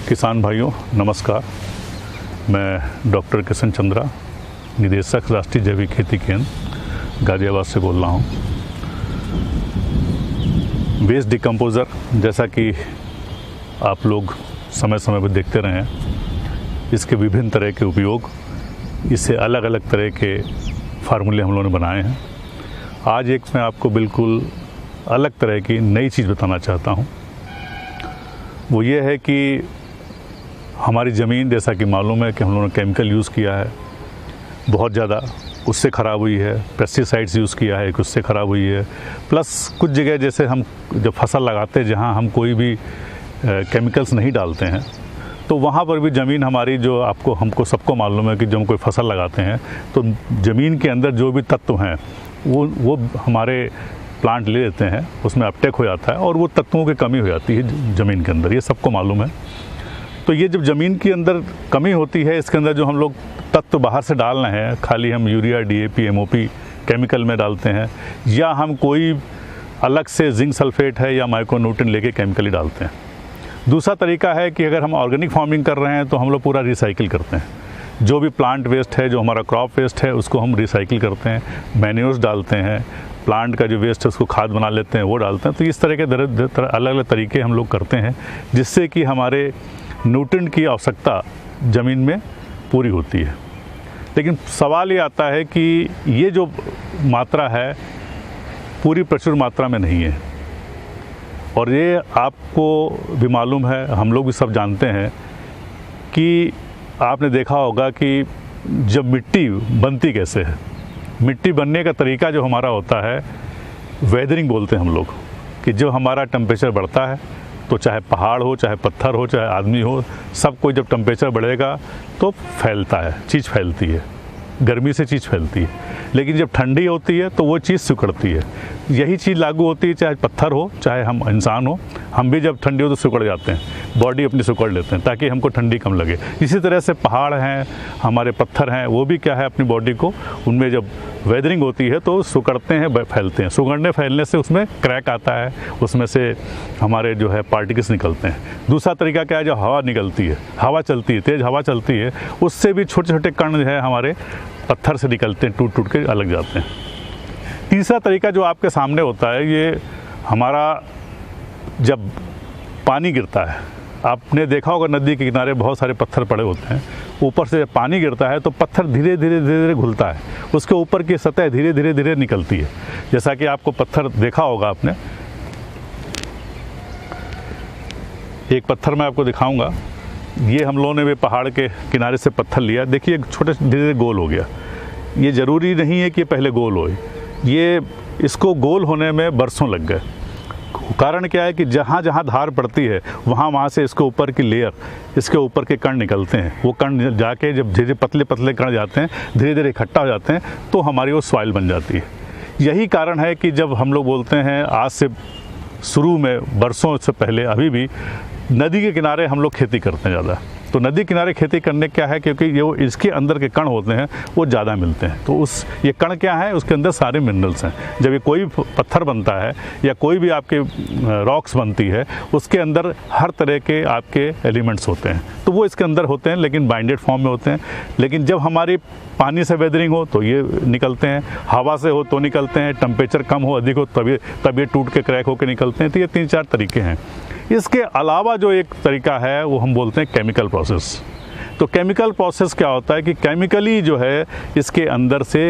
किसान भाइयों नमस्कार। मैं डॉक्टर किशन चंद्रा, निदेशक राष्ट्रीय जैविक खेती केंद्र गाजियाबाद से बोल रहा हूँ। वेस्ट डिकम्पोज़र जैसा कि आप लोग समय समय पर देखते रहे हैं, इसके विभिन्न तरह के उपयोग, इससे अलग अलग तरह के फार्मूले हम लोगों ने बनाए हैं। आज एक मैं आपको बिल्कुल अलग तरह की नई चीज़ बताना चाहता हूँ। वो ये है कि हमारी ज़मीन, जैसा कि मालूम है कि हम लोगों ने केमिकल यूज़ किया है बहुत ज़्यादा, उससे ख़राब हुई है। पेस्टिसाइड्स यूज़ किया है, उससे ख़राब हुई है। प्लस कुछ जगह जैसे हम जब फसल लगाते हैं जहाँ हम कोई भी केमिकल्स नहीं डालते हैं, तो वहाँ पर भी ज़मीन हमारी जो हमको सबको मालूम है कि जब हम कोई फसल लगाते हैं तो ज़मीन के अंदर जो भी तत्व हैं वो हमारे प्लांट ले लेते हैं, उसमें अपटेक हो जाता है और वो तत्वों की कमी हो जाती है ज़मीन के अंदर, ये सबको मालूम है। तो ये जब ज़मीन के अंदर कमी होती है, इसके अंदर जो हम लोग तत्व बाहर से डाल रहे हैं, खाली हम यूरिया, डीएपी, एमओपी केमिकल में डालते हैं, या हम कोई अलग से जिंक सल्फेट है या माइक्रोन्यूट्रिएंट लेके केमिकल ही डालते हैं। दूसरा तरीका है कि अगर हम ऑर्गेनिक फार्मिंग कर रहे हैं तो हम लोग पूरा रिसाइकिल करते हैं। जो भी प्लांट वेस्ट है, जो हमारा क्रॉप वेस्ट है, उसको हम रिसाइकिल करते हैं, मैन्योर्स डालते हैं, प्लांट का जो वेस्ट है उसको खाद बना लेते हैं, वो डालते हैं। तो इस तरह के अलग अलग तरीके हम लोग करते हैं, जिससे कि हमारे न्यूट्रिएंट की आवश्यकता ज़मीन में पूरी होती है। लेकिन सवाल ये आता है कि ये जो मात्रा है पूरी प्रचुर मात्रा में नहीं है, और ये आपको भी मालूम है, हम लोग भी सब जानते हैं कि आपने देखा होगा कि जब मिट्टी बनती कैसे है। मिट्टी बनने का तरीका जो हमारा होता है, वेदरिंग बोलते हैं हम लोग, कि जो हमारा टेम्परेचर बढ़ता है, तो चाहे पहाड़ हो, चाहे पत्थर हो, चाहे आदमी हो, सब कोई जब टेम्परेचर बढ़ेगा तो फैलता है, चीज़ फैलती है, गर्मी से चीज़ फैलती है। लेकिन जब ठंडी होती है तो वो चीज़ सिकुड़ती है। यही चीज़ लागू होती है चाहे पत्थर हो, चाहे हम इंसान हो। हम भी जब ठंडी हो तो सिकुड़ जाते हैं, बॉडी अपनी सिकुड़ लेते हैं ताकि हमको ठंडी कम लगे। इसी तरह से पहाड़ हैं, हमारे पत्थर हैं, वो भी क्या है, अपनी बॉडी को, उनमें जब वेदरिंग होती है तो सिकुड़ते हैं, फैलते हैं। सिकुड़ने फैलने से उसमें क्रैक आता है, उसमें से हमारे जो है पार्टिकल्स निकलते हैं। दूसरा तरीका क्या है, जो हवा निकलती है, हवा चलती है, तेज़ हवा चलती है, उससे भी छोटे छोटे कण जो है हमारे पत्थर से निकलते हैं, टूट टूट के अलग जाते हैं। तीसरा तरीका जो आपके सामने होता है, ये हमारा जब पानी गिरता है, आपने देखा होगा नदी के किनारे बहुत सारे पत्थर पड़े होते हैं, ऊपर से जब पानी गिरता है तो पत्थर धीरे धीरे घुलता है, उसके ऊपर की सतह धीरे धीरे निकलती है। जैसा कि आपको पत्थर देखा होगा आपने, एक पत्थर मैं आपको दिखाऊंगा। ये हम लोगों ने भी पहाड़ के किनारे से पत्थर लिया, देखिए छोटे धीरे धीरे गोल हो गया। ये ज़रूरी नहीं है कि पहले गोल हो, ये इसको गोल होने में बरसों लग गए। कारण क्या है कि जहाँ जहाँ धार पड़ती है वहाँ से इसके ऊपर की लेयर, इसके ऊपर के कण निकलते हैं। वो कण जाके जब धीरे पतले पतले कण जाते हैं, धीरे धीरे इकट्ठा हो जाते हैं, तो हमारी वो सॉइल बन जाती है। यही कारण है कि जब हम लोग बोलते हैं, आज से शुरू में बरसों से पहले अभी भी नदी के किनारे हम लोग खेती करते हैं ज़्यादा। तो नदी किनारे खेती करने क्या है, क्योंकि ये वो इसके अंदर के कण होते हैं वो ज़्यादा मिलते हैं। तो ये कण क्या है, उसके अंदर सारे मिनरल्स हैं। जब ये कोई पत्थर बनता है या कोई भी आपके रॉक्स बनती है, उसके अंदर हर तरह के आपके एलिमेंट्स होते हैं, तो वो इसके अंदर होते हैं, लेकिन बाइंडेड फॉर्म में होते हैं। लेकिन जब हमारी पानी से वेदरिंग हो तो ये निकलते हैं, हवा से हो तो निकलते हैं, टेम्परेचर कम हो, अधिक हो तब ये टूट के क्रैक होकर निकलते हैं। तो ये 3-4 तरीके हैं। इसके अलावा जो एक तरीका है वो हम बोलते हैं केमिकल प्रोसेस। तो केमिकल प्रोसेस क्या होता है कि केमिकली जो है इसके अंदर से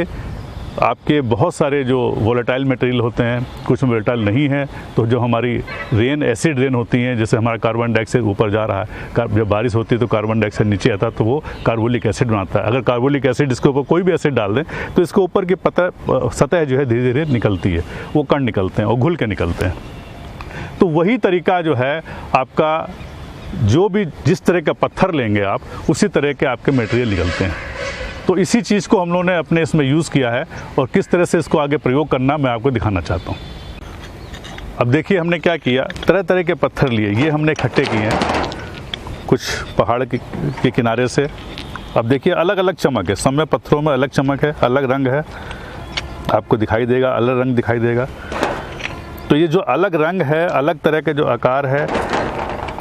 आपके बहुत सारे जो वोलेटाइल मटेरियल होते हैं, कुछ वोलेटाइल नहीं है, तो जो हमारी रेन, एसिड रेन होती हैं, जैसे हमारा कार्बन डाइऑक्साइड ऊपर जा रहा है, जब बारिश होती है तो कार्बन डाइऑक्साइड नीचे आता है, तो वो कार्बोलिक एसिड बनाता है। अगर कार्बोलिक एसिड इसके ऊपर कोई भी एसिड डाल दें तो इसके ऊपर की सतह जो है धीरे धीरे निकलती है, वो कण निकलते हैं और घुल के निकलते हैं। तो वही तरीका जो है आपका, जो भी जिस तरह का पत्थर लेंगे आप, उसी तरह के आपके मटेरियल निकलते हैं। तो इसी चीज़ को हम लोगों ने अपने इसमें यूज़ किया है, और किस तरह से इसको आगे प्रयोग करना मैं आपको दिखाना चाहता हूँ। अब देखिए हमने क्या किया, तरह तरह के पत्थर लिए, ये हमने इकट्ठे किए हैं कुछ पहाड़ के किनारे से। अब देखिए अलग अलग चमक है, सब में पत्थरों में अलग चमक है, अलग रंग है, आपको दिखाई देगा, अलग रंग दिखाई देगा। तो ये जो अलग रंग है, अलग तरह के जो आकार है,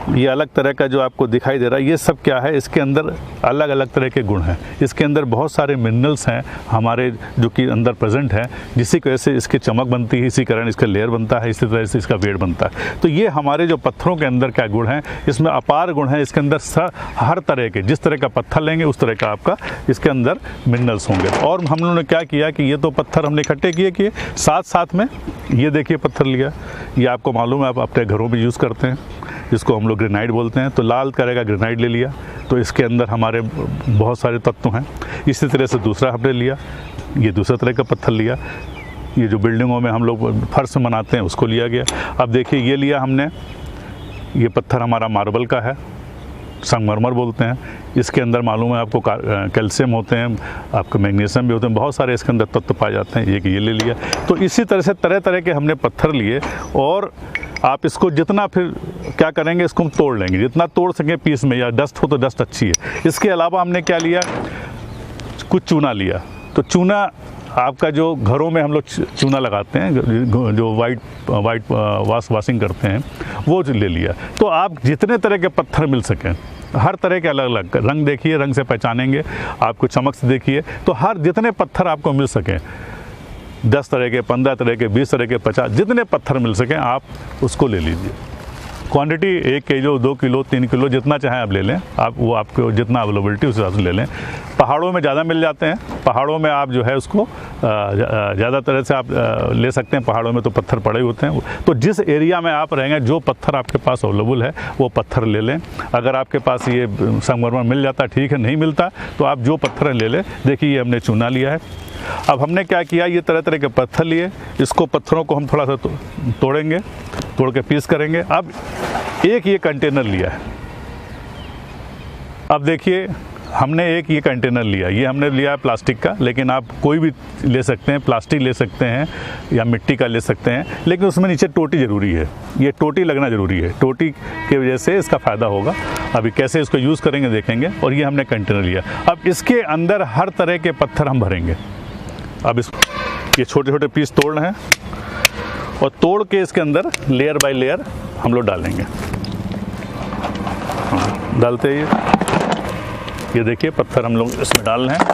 ये अलग तरह का जो आपको दिखाई दे रहा है, ये सब क्या है, इसके अंदर अलग अलग तरह के गुण हैं। इसके अंदर बहुत सारे मिनरल्स हैं हमारे जो कि अंदर प्रेजेंट हैं, जिसकी वजह से इसकी चमक बनती है, इसी कारण इसका लेयर बनता है, इसी तरह से इसका वेट बनता है। तो ये हमारे जो पत्थरों के अंदर क्या गुण हैं, इसमें अपार गुण हैं। इसके अंदर हर तरह के, जिस तरह का पत्थर लेंगे उस तरह का आपका इसके अंदर मिनरल्स होंगे। और हम लोगों ने क्या किया कि ये तो पत्थर हमने इकट्ठे किए, साथ साथ में ये देखिए पत्थर लिया, ये आपको मालूम है आप अपने घरों में यूज़ करते हैं, इसको हम लोग ग्रेनाइट बोलते हैं। तो लाल तरह का ग्रेनाइट ले लिया, तो इसके अंदर हमारे बहुत सारे तत्व हैं। इसी तरह से दूसरा हमने लिया, ये दूसरा तरह का पत्थर लिया, ये जो बिल्डिंगों में हम लोग फर्श बनाते हैं उसको लिया गया। अब देखिए ये लिया हमने, ये पत्थर हमारा मार्बल का है, संगमरमर बोलते हैं। इसके अंदर मालूम है आपको कैल्शियम होते हैं, आपके मैग्नीशियम भी होते हैं, बहुत सारे इसके अंदर तत्व पाए जाते हैं। ये ले लिया। तो इसी तरह से तरह तरह के हमने पत्थर लिए, और आप इसको जितना फिर क्या करेंगे, इसको हम तोड़ लेंगे, जितना तोड़ सकें पीस में, या डस्ट हो तो डस्ट अच्छी है। इसके अलावा हमने क्या लिया, कुछ चूना लिया। तो चूना आपका जो घरों में हम लोग चूना लगाते हैं, जो वाइट वाशिंग करते हैं, वो ले लिया। तो आप जितने तरह के पत्थर मिल सकें, हर तरह के अलग अलग रंग देखिए, रंग से पहचानेंगे, आपको चमक से देखिए, तो हर जितने पत्थर आपको मिल सकें, 10 तरह के, 15 तरह के, 20 तरह के, 50, जितने पत्थर मिल सकें आप उसको ले लीजिए। क्वांटिटी 1 किलो, 2 किलो, 3 किलो, जितना चाहें आप ले लें, आप वो आपको जितना अवेलेबिलिटी उस हिसाब से ले लें। पहाड़ों में ज़्यादा मिल जाते हैं, पहाड़ों में आप जो है उसको ज़्यादा तरह से आप ले सकते हैं, पहाड़ों में तो पत्थर पड़े होते हैं। तो जिस एरिया में आप रहेंगे, जो पत्थर आपके पास अवेलेबल है वो पत्थर ले लें। अगर आपके पास ये संगमरमर मिल जाता ठीक है, नहीं मिलता तो आप जो पत्थर ले लें। देखिए ये हमने चूना लिया है। अब हमने क्या किया, ये तरह तरह के पत्थर लिए, इसको पत्थरों को हम थोड़ा सा तोड़ेंगे, तोड़ के पीस करेंगे। अब एक ये कंटेनर लिया है, अब देखिए हमने एक ये कंटेनर लिया, ये हमने लिया है प्लास्टिक का, लेकिन आप कोई भी ले सकते हैं, प्लास्टिक ले सकते हैं या मिट्टी का ले सकते हैं, लेकिन उसमें नीचे टोटी ज़रूरी है, ये टोटी लगना ज़रूरी है, टोटी की वजह से इसका फ़ायदा होगा। अभी कैसे इसको यूज़ करेंगे देखेंगे। और ये हमने कंटेनर लिया, अब इसके अंदर हर तरह के पत्थर हम भरेंगे। अब ये छोटे छोटे पीस तोड़ रहे हैं, और तोड़ के इसके अंदर लेयर बाय लेयर हम लोग डालेंगे। डालते ही ये देखिए पत्थर हम लोग इसमें डाल रहे हैं।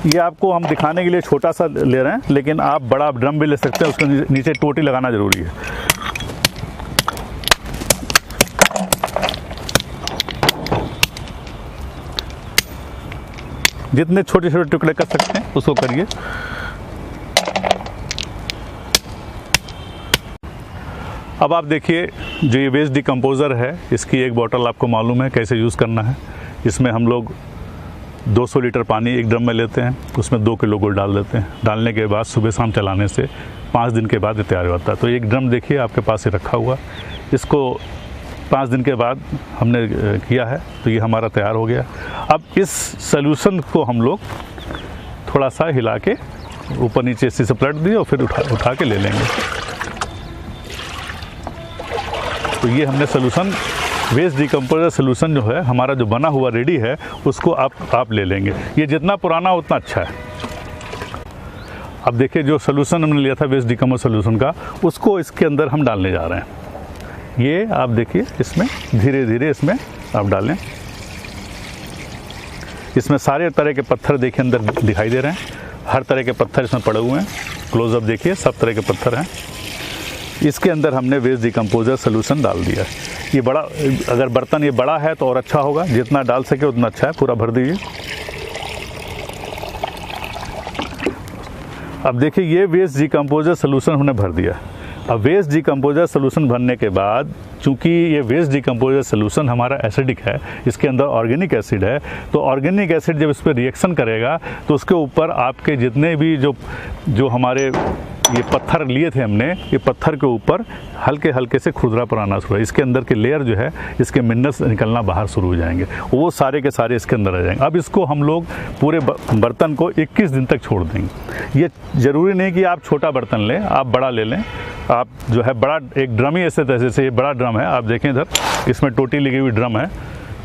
ये आपको हम दिखाने के लिए छोटा सा ले रहे हैं, लेकिन आप बड़ा ड्रम भी ले सकते हैं, उसके नीचे टोटी लगाना ज़रूरी है। जितने छोटे छोटे टुकड़े कर सकते हैं उसको करिए। अब आप देखिए जो ये वेस्ट डिकम्पोज़र है, इसकी एक बोतल आपको मालूम है कैसे यूज़ करना है। इसमें हम लोग 200 लीटर पानी एक ड्रम में लेते हैं, उसमें 2 किलो गुड़ डाल देते हैं। डालने के बाद सुबह शाम चलाने से 5 दिन के बाद ये तैयार होता है। तो एक ड्रम देखिए आपके पास ही रखा हुआ, इसको 5 दिन के बाद हमने किया है, तो ये हमारा तैयार हो गया। अब इस सॉल्यूशन को हम लोग थोड़ा सा हिला के ऊपर नीचे से पलट दिए और फिर उठा के ले लेंगे। तो ये हमने सॉल्यूशन, वेस्ट डिकम्पोजर सॉल्यूशन जो है हमारा जो बना हुआ रेडी है, उसको आप ले लेंगे। ये जितना पुराना उतना अच्छा है। अब देखिए जो सॉल्यूशन हमने लिया था वेस्ट डिकम्पोजर सॉल्यूशन का, उसको इसके अंदर हम डालने जा रहे हैं। ये आप देखिए इसमें धीरे धीरे इसमें आप डालें। इसमें सारे तरह के पत्थर देखिए अंदर दिखाई दे रहे हैं, हर तरह के पत्थर इसमें पड़े हुए हैं। क्लोजअप देखिए, सब तरह के पत्थर हैं। इसके अंदर हमने वेस्ट डिकम्पोजर सॉल्यूशन डाल दिया है। ये बड़ा, अगर बर्तन ये बड़ा है तो और अच्छा होगा, जितना डाल सके उतना अच्छा है, पूरा भर दीजिए। अब देखिए ये वेस्ट डिकम्पोजर सॉल्यूशन हमने भर दिया। अब वेस्ट डिकम्पोजर सॉल्यूशन भरने के बाद, चूंकि ये वेस्ट डिकम्पोजर सॉल्यूशन हमारा एसिडिक है, इसके अंदर ऑर्गेनिक एसिड है, तो ऑर्गेनिक एसिड जब इस पर रिएक्शन करेगा तो उसके ऊपर आपके जितने भी जो हमारे ये पत्थर लिए थे हमने, ये पत्थर के ऊपर हल्के हल्के से खुरदरापन आना शुरू है। इसके अंदर के लेयर जो है, इसके मिनरल्स निकलना बाहर शुरू हो जाएंगे, वो सारे के सारे इसके अंदर आ जाएंगे। अब इसको हम लोग पूरे बर्तन को 21 दिन तक छोड़ देंगे। ये ज़रूरी नहीं कि आप छोटा बर्तन लें, आप बड़ा ले लें। आप जो है बड़ा एक ड्रम ही ऐसे तैसे से, ये बड़ा ड्रम है, आप देखें इधर, इसमें टोटी लगी हुई ड्रम है।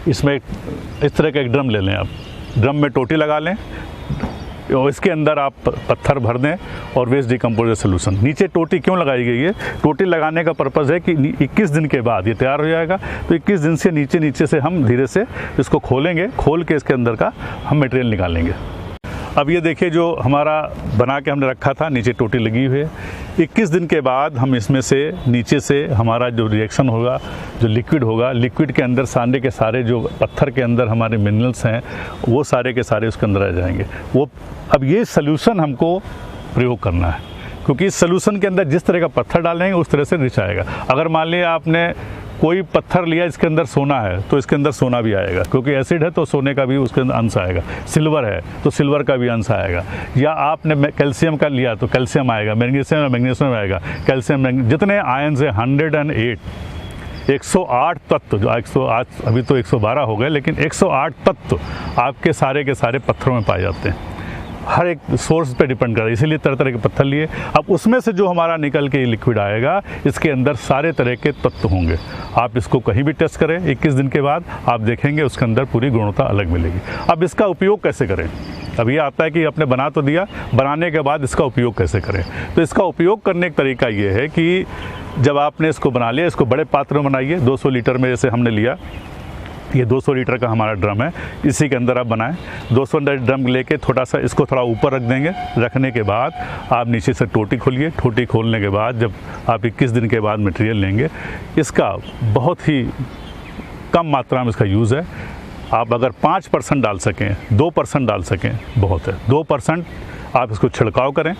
इसमें इस तरह का एक ड्रम ले लें आप, ड्रम में टोटी लगा लें, और इसके अंदर आप पत्थर भर दें और वेस्ट डिकम्पोजर सोल्यूशन। नीचे टोटी क्यों लगाई गई है? टोटी लगाने का पर्पज़ है कि 21 दिन के बाद ये तैयार हो जाएगा, तो 21 दिन से नीचे से हम धीरे से इसको खोलेंगे, खोल के इसके अंदर का हम मटेरियल निकालेंगे। अब ये देखिए जो हमारा बना के हमने रखा था, नीचे टोटी लगी हुई है। 21 दिन के बाद हम इसमें से नीचे से हमारा जो रिएक्शन होगा, जो लिक्विड होगा, लिक्विड के अंदर सारे के सारे जो पत्थर के अंदर हमारे मिनरल्स हैं वो सारे के सारे उसके अंदर आ जाएंगे। वो अब ये सॉल्यूशन हमको प्रयोग करना है, क्योंकि इस सॉल्यूशन के अंदर जिस तरह का पत्थर डालेंगे उस तरह से रिच आएगा। अगर मान लिया आपने कोई पत्थर लिया इसके अंदर सोना है तो इसके अंदर सोना भी आएगा, क्योंकि एसिड है तो सोने का भी उसके अंदर अंश आएगा। सिल्वर है तो सिल्वर का भी अंश आएगा। या आपने कैल्शियम का लिया तो कैल्शियम आएगा, मैग्नीशियम आएगा, कैल्शियम, जितने आयन्स है 108 108 तत्व, जो 108 अभी तो 112 हो गए, लेकिन 108 तत्व आपके सारे के सारे पत्थरों में पाए जाते हैं। हर एक सोर्स पे डिपेंड कर रहा है, इसीलिए तरह तरह के पत्थर लिए। अब उसमें से जो हमारा निकल के लिक्विड आएगा, इसके अंदर सारे तरह के तत्व होंगे। आप इसको कहीं भी टेस्ट करें, 21 दिन के बाद आप देखेंगे उसके अंदर पूरी गुणवत्ता अलग मिलेगी। अब इसका उपयोग कैसे करें? अब ये आता है कि आपने बना तो दिया, बनाने के बाद इसका उपयोग कैसे करें? तो इसका उपयोग करने का तरीका ये है कि जब आपने इसको बना लिया, इसको बड़े पात्र में बनाइए। 200 लीटर में जैसे हमने लिया, ये 200 लीटर का हमारा ड्रम है, इसी के अंदर आप बनाएं। 200 ड्रम लेके थोड़ा सा इसको थोड़ा ऊपर रख देंगे। रखने के बाद आप नीचे से टोटी खोलिए। टोटी खोलने के बाद जब आप 21 दिन के बाद मटेरियल लेंगे, इसका बहुत ही कम मात्रा में इसका यूज़ है। आप अगर 5% डाल सकें, 2% डाल सकें, बहुत है। 2% आप इसको छिड़काव करें।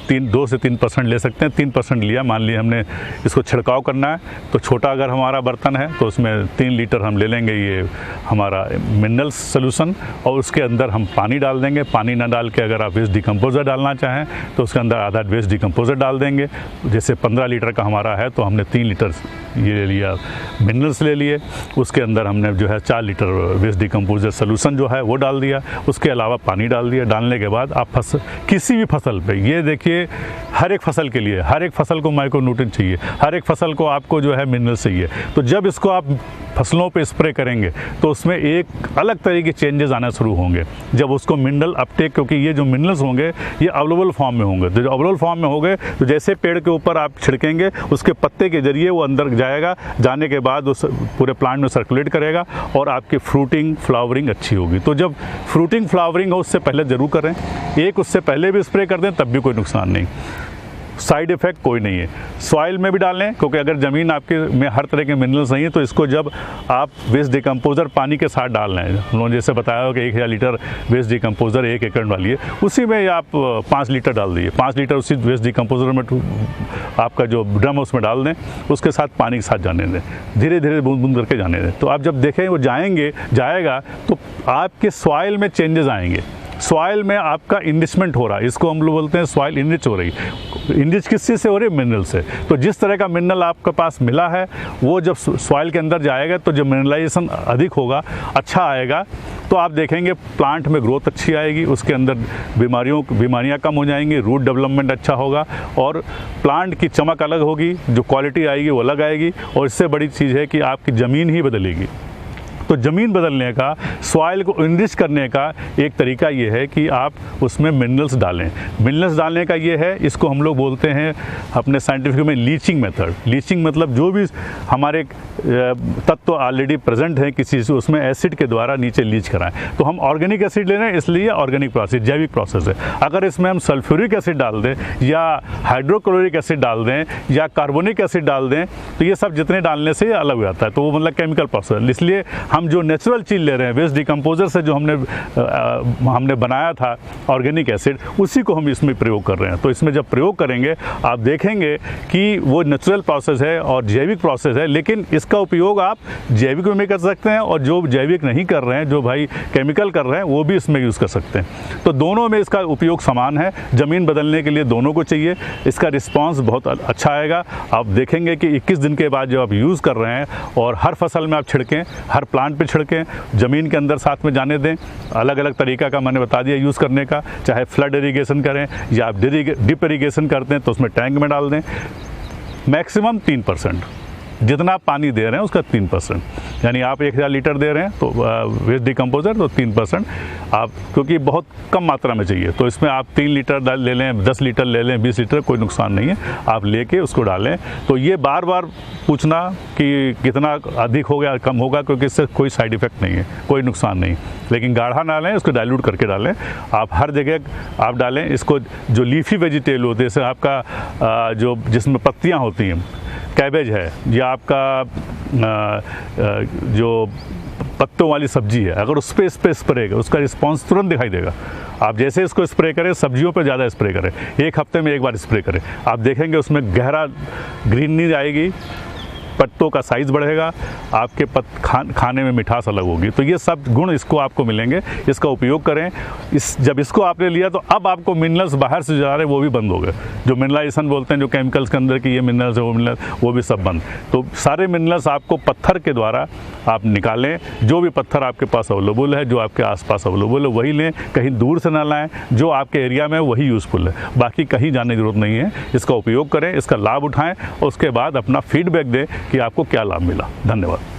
2 से 3% ले सकते हैं। 3% लिया, मान लिया हमने इसको छिड़काव करना है, तो छोटा अगर हमारा बर्तन है तो उसमें 3 लीटर हम ले लेंगे ये हमारा मिनरल सोल्यूशन, और उसके अंदर हम पानी डाल देंगे। पानी ना डाल के अगर आप वेस्ट डिकम्पोज़र डालना चाहें तो उसके अंदर आधा वेस्ट डिकम्पोज़र डाल देंगे। जैसे 15 लीटर का हमारा है तो हमने 3 लीटर ये ले लिया, मिनरल्स ले लिए। उसके अंदर हमने जो है 4 लीटर वेस्ट डिकम्पोज़र सोल्यूशन जो है वो डाल दिया। उसके अलावा पानी डाल दिया। डालने के बाद आप किसी भी फसल पे, ये देखिए हर एक फसल के लिए, हर एक फसल को माइक्रोन्यूट्रिएंट चाहिए, हर एक फसल को आपको जो है मिनरल चाहिए। तो जब इसको आप फसलों पे स्प्रे करेंगे तो उसमें एक अलग तरह के चेंजेस आना शुरू होंगे। जब उसको मिनरल अपटेक, क्योंकि ये जो मिनरल्स होंगे ये अवेलेबल फॉर्म में होंगे, तो जो अवेलेबल फॉर्म में होंगे तो जैसे पेड़ के ऊपर आप छिड़केंगे उसके पत्ते के जरिए वो अंदर जाएगा। जाने के बाद उस पूरे प्लांट में सर्कुलेट करेगा और आपकी फ्रूटिंग फ्लावरिंग अच्छी होगी। तो जब फ्रूटिंग फ्लावरिंग हो उससे पहले ज़रूर करें। एक उससे पहले भी स्प्रे कर दें तब भी कोई नुकसान नहीं, साइड इफ़ेक्ट कोई नहीं है। सॉइल में भी डालें, क्योंकि अगर ज़मीन आपके में हर तरह के मिनरल्स नहीं है तो इसको जब आप वेस्ट डिकम्पोज़र पानी के साथ डाल रहे हैं, उन्होंने जैसे बताया कि 1000 लीटर वेस्ट डिकम्पोज़र 1 एकड़ डालिए, उसी में आप 5 लीटर डाल दीजिए। 5 लीटर उसी वेस्ट डिकम्पोज़र में आपका जो ड्रम है उसमें डाल दें, उसके साथ पानी के साथ जाने दें, धीरे धीरे बूंद बूंद करके जाने दें। तो आप जब देखें वो जाएगा तो आपके सॉइल में चेंजेस आएंगे। सॉइल में आपका इनरिचमेंट हो रहा है, इसको हम लोग बोलते हैं सॉइल इनरिच हो रही। इनरिच किस चीज़ से हो रही है? मिनरल से। तो जिस तरह का मिनरल आपके पास मिला है वो जब सॉइल के अंदर जाएगा तो जब मिनरलाइजेशन अधिक होगा, अच्छा आएगा, तो आप देखेंगे प्लांट में ग्रोथ अच्छी आएगी, उसके अंदर बीमारियां कम हो जाएंगी, रूट डेवलपमेंट अच्छा होगा और प्लांट की चमक अलग होगी, जो क्वालिटी आएगी वो अलग आएगी। और इससे बड़ी चीज़ है कि आपकी ज़मीन ही बदलेगी। तो ज़मीन बदलने का, सॉइल को इनरिच करने का एक तरीका ये है कि आप उसमें मिनरल्स डालें। मिनरल्स डालने का ये है, इसको हम लोग बोलते हैं अपने साइंटिफिक में लीचिंग मेथड। लीचिंग मतलब जो भी हमारे तत्व ऑलरेडी प्रेजेंट हैं किसी से, उसमें एसिड के द्वारा नीचे लीच कराएं। तो हम ऑर्गेनिक एसिड ले रहे हैं, इसलिए ऑर्गेनिक प्रोसेस, जैविक प्रोसेस है। अगर इसमें हम सल्फ्यूरिक एसिड डाल दें या हाइड्रोक्लोरिक एसिड डाल दें या कार्बोनिक एसिड डाल दें तो ये सब जितने डालने से अलग हो जाता है, तो वो मतलब केमिकल प्रोसेस। इसलिए हम जो नेचुरल चीज़ ले रहे हैं, वेस्ट डिकम्पोज़र से जो हमने बनाया था ऑर्गेनिक एसिड, उसी को हम इसमें प्रयोग कर रहे हैं। तो इसमें जब प्रयोग करेंगे आप देखेंगे कि वो नेचुरल प्रोसेस है और जैविक प्रोसेस है, लेकिन इसका उपयोग आप जैविक में कर सकते हैं और जो जैविक नहीं कर रहे हैं, जो भाई केमिकल कर रहे हैं, वो भी इसमें यूज़ कर सकते हैं। तो दोनों में इसका उपयोग समान है। ज़मीन बदलने के लिए दोनों को चाहिए। इसका रिस्पॉन्स बहुत अच्छा आएगा। आप देखेंगे कि 21 दिन के बाद जब आप यूज़ कर रहे हैं और हर फसल में आप छिड़कें, हर प्लांट पे छिड़कें, ज़मीन के अंदर साथ में जाने दें। अलग अलग तरीका का मैंने बता दिया यूज़ करने का, चाहे फ्लड इरीगेशन करें या आप डिप इरीगेशन करते हैं तो उसमें टैंक में डाल दें। मैक्सिमम 3%, जितना आप पानी दे रहे हैं उसका 3%। यानी आप 1000 लीटर दे रहे हैं तो वेस्ट डिकम्पोज़र तो 3% आप, क्योंकि बहुत कम मात्रा में चाहिए, तो इसमें आप 3 लीटर ले लें, 10 लीटर ले लें, 20 लीटर, कोई नुकसान नहीं है, आप लेके उसको डालें। तो ये बार बार पूछना कि कितना अधिक हो गया कम होगा, क्योंकि इससे कोई साइड इफ़ेक्ट नहीं है, कोई नुकसान नहीं। लेकिन गाढ़ा ना लें, उसको डाइल्यूट करके डालें। आप हर जगह आप डालें इसको। जो लीफी वेजिटेबल होते हैं, जैसे आपका जो जिसमें पत्तियाँ होती हैं, कैबेज है या आपका जो पत्तों वाली सब्जी है, अगर उस पर स्प्रे करें, उसका रिस्पांस तुरंत दिखाई देगा। आप जैसे इसको स्प्रे करें, सब्जियों पे ज़्यादा स्प्रे करें, 1 हफ्ते में 1 बार स्प्रे करें, आप देखेंगे उसमें गहरा ग्रीनरी आएगी, पत्तों का साइज़ बढ़ेगा, आपके खाने में मिठास अलग होगी। तो ये सब गुण इसको आपको मिलेंगे, इसका उपयोग करें। जब इसको आपने लिया तो अब आपको मिनरल्स बाहर से जा रहे हैं वो भी बंद हो गए, जो मिनरलाइजेशन बोलते हैं, जो केमिकल्स के अंदर की ये मिनरल्स है वो मिनरल्स, वो भी सब बंद। तो सारे मिनरल्स आपको पत्थर के द्वारा आप निकालें। जो भी पत्थर आपके पास अवेलेबल है, जो आपके आसपास अवेलेबल है वही लें, कहीं दूर से ना लाएं, जो आपके एरिया में वही यूज़फुल है, बाकी कहीं जाने की ज़रूरत नहीं है। इसका उपयोग करें, इसका लाभ उठाएं और उसके बाद अपना फीडबैक दें कि आपको क्या लाभ मिला। धन्यवाद।